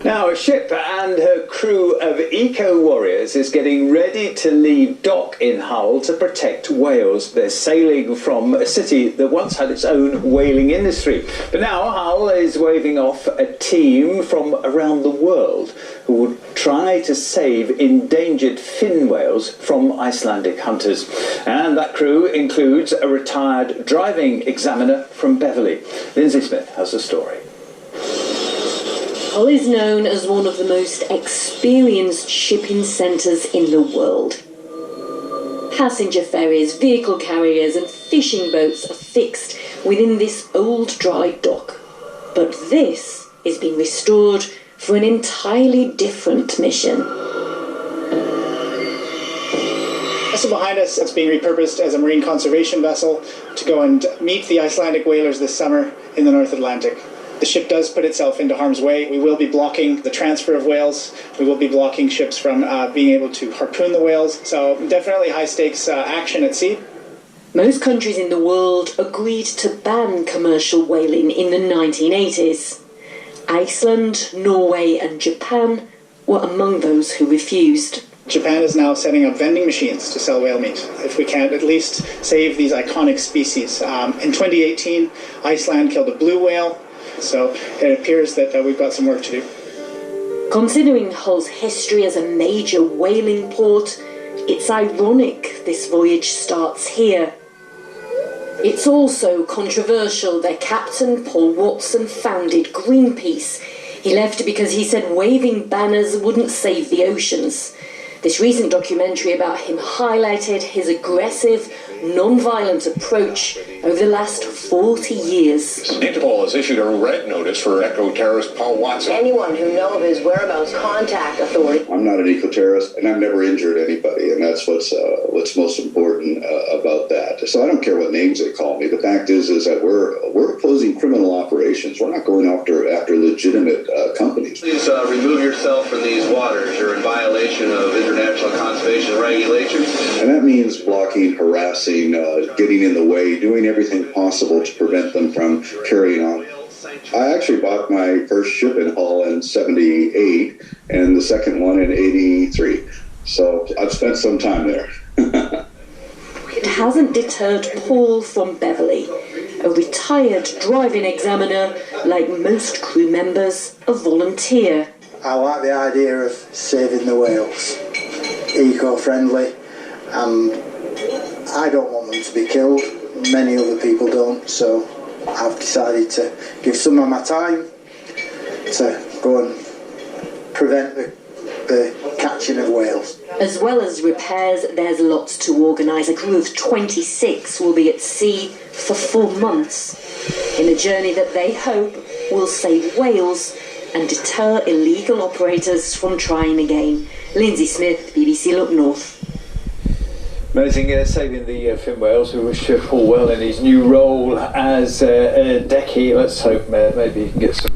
Now, a ship and her crew of eco-warriors is getting ready to leave dock in Hull to protect whales. They're sailing from a city that once had its own whaling industry. But now Hull is waving off a team from around the world who will try to save endangered fin whales from Icelandic hunters. And that crew includes a retired driving examiner from Beverley. Lindsay Smith has the story. Hull is known as one of the most experienced shipping centres in the world. Passenger ferries, vehicle carriers and fishing boats are fixed within this old dry dock. But this is being restored for an entirely different mission. The vessel behind us is being repurposed as a marine conservation vessel to go and meet the Icelandic whalers this summer in the North Atlantic. The ship does put itself into harm's way. We will be blocking the transfer of whales. We will be blocking ships from being able to harpoon the whales. So definitely high stakes action at sea. Most countries in the world agreed to ban commercial whaling in the 1980s. Iceland, Norway and Japan were among those who refused. Japan is now setting up vending machines to sell whale meat, if we can at least save these iconic species. In 2018, Iceland killed a blue whale. So it appears that we've got some work to do. Considering Hull's history as a major whaling port, it's ironic this voyage starts here. It's also controversial that Captain Paul Watson founded Greenpeace. He left because he said waving banners wouldn't save the oceans. This recent documentary about him highlighted his aggressive, non-violent approach over the last 40 years. Interpol has issued a red notice for eco-terrorist Paul Watson. Anyone who knows of his whereabouts, contact authorities. I'm not an eco-terrorist, and I've never injured anybody, and that's what's most important about that. So I don't care what names they call me. The fact is that we're opposing criminal operations. We're not going after legitimate companies. Please remove yourself from these waters. You're in violation of international conservation regulations. And that means blocking, harassing, getting in the way, doing everything possible to prevent them from carrying on. I actually bought my first ship in Hull in '78 and the second one in '83. So I've spent some time there. It hasn't deterred Paul from Beverley, a retired driving examiner, like most crew members, a volunteer. I like the idea of saving the whales, eco-friendly, and I don't want them to be killed. Many other people don't, so I've decided to give some of my time to go and prevent the catching of whales. As well as repairs, there's lots to organise. A crew of 26 will be at sea for 4 months in a journey that they hope will save whales and deter illegal operators from trying again. Lindsay Smith, BBC Look North. Amazing, saving the fin whales. We wish Paul well in his new role as a decky. Let's hope maybe he can get some